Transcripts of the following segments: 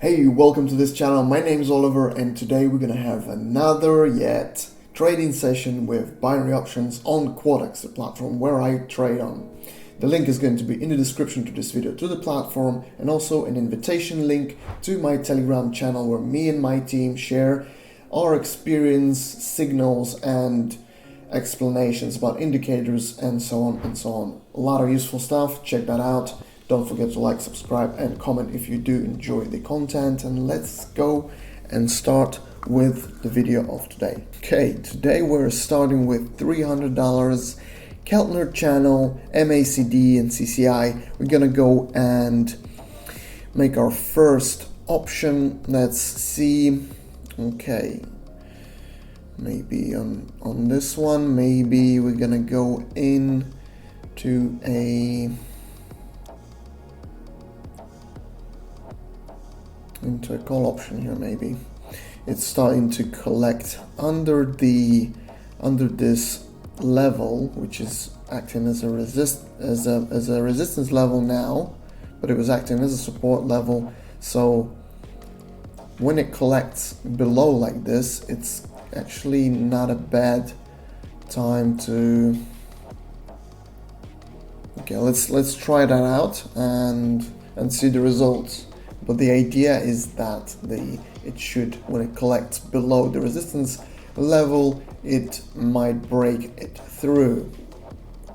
Hey, welcome to this channel. My name is Oliver and today we're gonna have another yet trading session with binary options on QUOTEX, the platform where I trade on. The link is going to be in the description to this video to the platform, and also an invitation link to my Telegram channel where me and my team share our experience, signals and explanations about indicators and so on and so on. A lot of useful stuff. Check that out. Don't forget to like, subscribe and comment if you do enjoy the content, and let's go and start with the video of today. Okay, today we're starting with $300 Keltner channel, MACD and CCI. We're gonna go and make our first option. Let's see. Okay, maybe on this one, maybe we're gonna go in to into a call option here. Maybe it's starting to collect under this level, which is acting as a resistance level now, but it was acting as a support level. So when it collects below like this, it's actually not a bad time to let's try that out and see the results. But the idea is that it should, when it collects below the resistance level, it might break it through.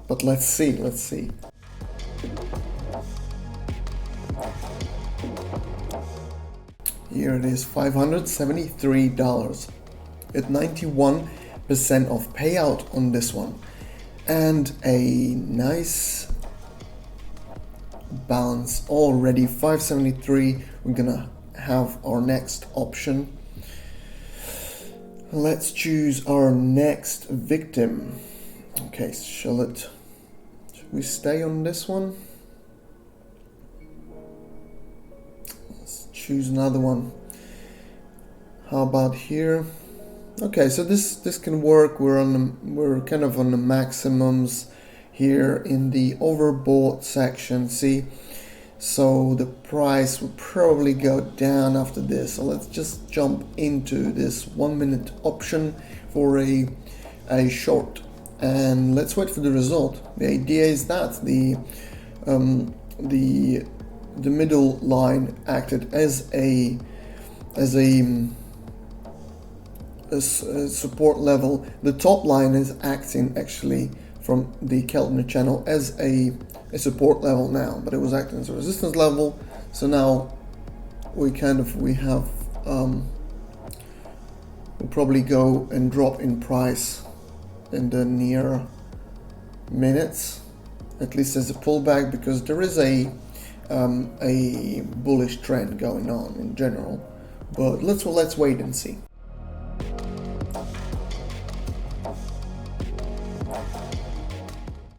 But let's see. Here it is, $573 at 91% of payout on this one, and a nice balance already. 573. We're gonna have our next option. Let's choose our next victim. Okay, should we stay on this one? Let's choose another one. How about here? Okay, so this can work. We're kind of on the maximums here in the overbought section. See, so the price will probably go down after this. So let's just jump into this 1 minute option for a short, and let's wait for the result. The idea is that the middle line acted as a support level. The top line is acting actually from the Keltner channel as a support level now, but it was acting as a resistance level. So now we have we'll probably go and drop in price in the near minutes, at least as a pullback, because there is a bullish trend going on in general. But let's wait and see.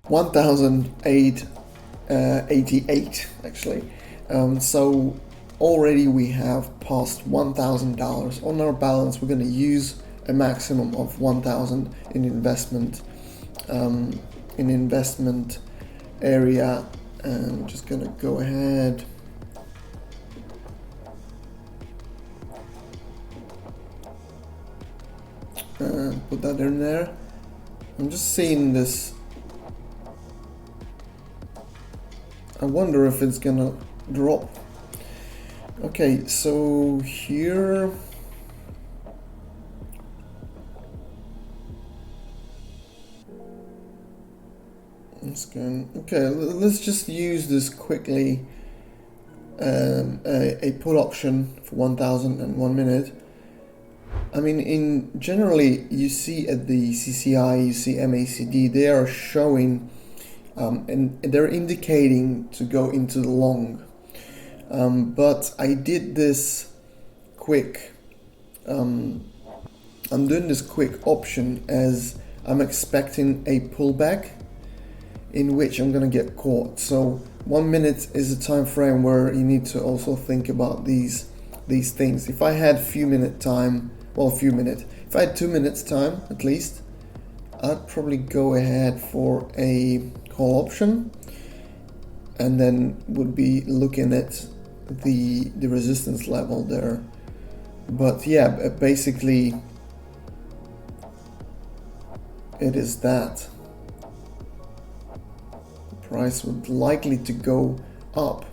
$1,888 actually. So already we have passed $1,000 on our balance. We're going to use a maximum of 1,000 in investment area, and I'm just going to go ahead and put that in there. I'm just seeing this. I wonder if it's gonna drop. Okay, so here let's just use this quickly. A put option for 1,000 and 1 minute. I mean, generally you see at the CCI, you see MACD, they are showing and they're indicating to go into the long, but I did this quick. I'm doing this quick option as I'm expecting a pullback in which I'm gonna get caught. So 1 minute is a time frame where you need to also think about these things. If I had if I had 2 minutes time at least, I'd probably go ahead for a call option, and then would be looking at the resistance level there. But yeah, basically it is that. The price would likely to go up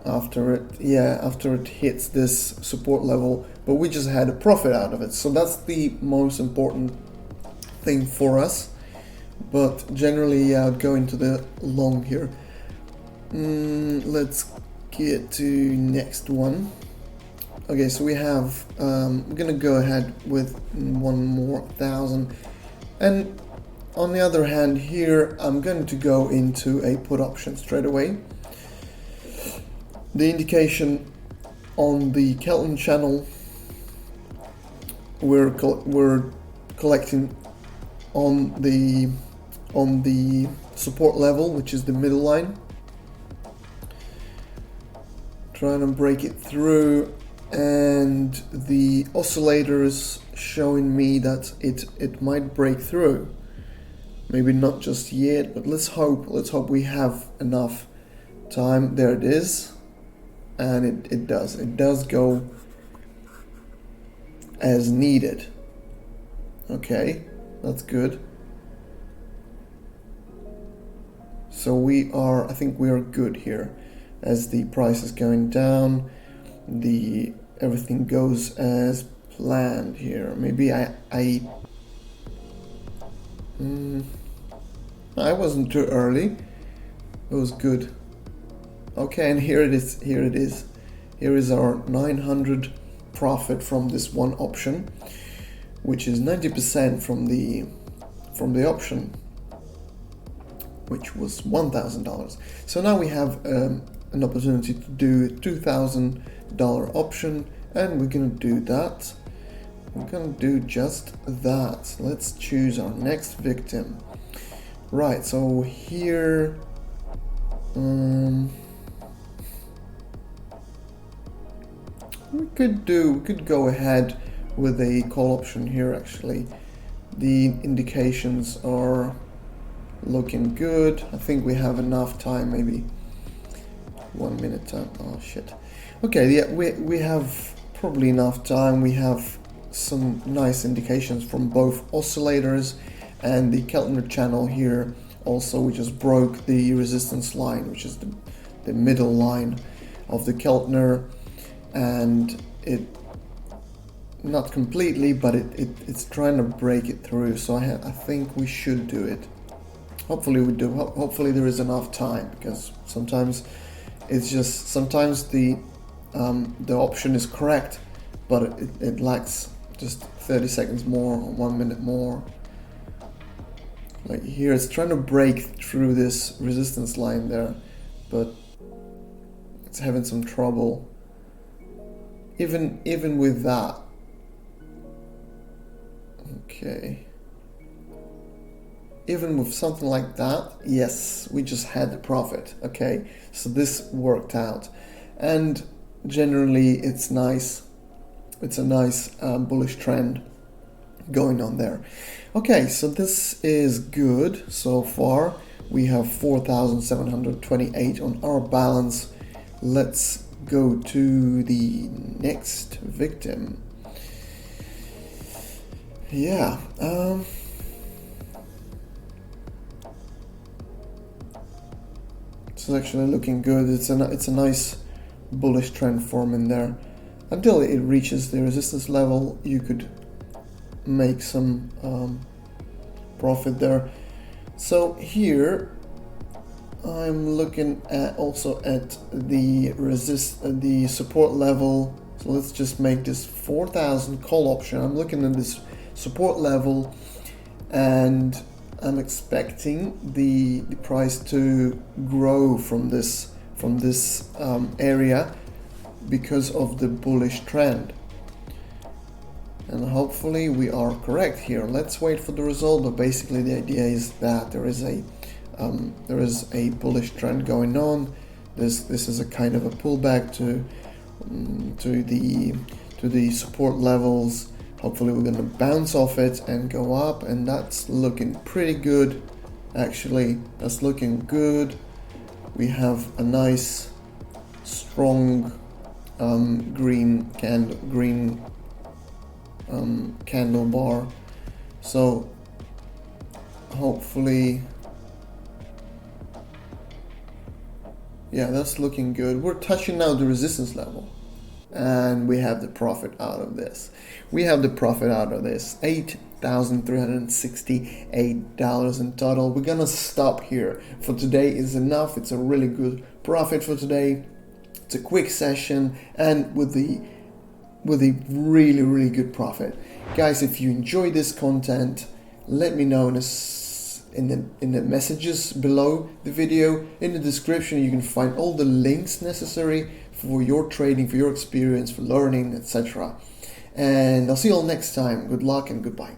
after it hits this support level, but we just had a profit out of it, so that's the most important thing for us. But generally, I'd go into the long here. Let's get to next one. Okay, so we have we're gonna go ahead with 1,000, and on the other hand here I'm going to go into a put option straight away. The indication on the Kelton channel, we're collecting on the support level, which is the middle line, trying to break it through, and the oscillators showing me that it might break through. Maybe not just yet, but let's hope we have enough time. There it is. And it does go as needed. Okay, that's good. So I think we are good here. As the price is going down, everything goes as planned here. Maybe I wasn't too early. It was good. Okay, and here it is. Here is our 900 profit from this one option, which is 90% from the option, which was $1,000. So now we have an opportunity to do a $2,000 option, and we're gonna do that. We're gonna do just that. Let's choose our next victim. Right. So here. We could go ahead with a call option here. Actually, the indications are looking good. I think we have enough time, maybe 1 minute time. Oh shit. Okay, yeah, we have probably enough time. We have some nice indications from both oscillators and the Keltner channel here. Also, we just broke the resistance line, which is the middle line of the Keltner. And it, not completely, but it's trying to break it through. So I think we should do it. Hopefully we do. Hopefully there is enough time, because sometimes the option is correct, but it lacks just 30 seconds more or 1 minute more. Like here, it's trying to break through this resistance line there, but it's having some trouble. Even with that. Okay. Even with something like that, yes, we just had the profit. Okay, so this worked out, and generally it's nice. It's a nice bullish trend going on there. Okay, so this is good so far. We have 4,728 on our balance. Let's go to the next victim. Yeah, it's actually looking good. It's a nice bullish trend forming there. Until it reaches the resistance level, you could make some profit there. So here I'm looking at the support level. So let's just make this 4,000 call option. I'm looking at this support level, and I'm expecting the price to grow from this area because of the bullish trend. And hopefully we are correct here. Let's wait for the result, but basically the idea is that there is a bullish trend going on. This is a kind of a pullback to the support levels. Hopefully we're going to bounce off it and go up, and that's looking pretty good. Actually, that's looking good. we have a nice strong green candle bar. So hopefully, yeah, that's looking good. We're touching now the resistance level, and we have the profit out of this. $8,368 in total. We're gonna stop here. For today is enough. It's a really good profit for today. It's a quick session, and with a really good profit. Guys, if you enjoy this content, let me know in the messages below the video. In the description you can find all the links necessary for your trading, for your experience, for learning, etc. And I'll see you all next time. Good luck and goodbye.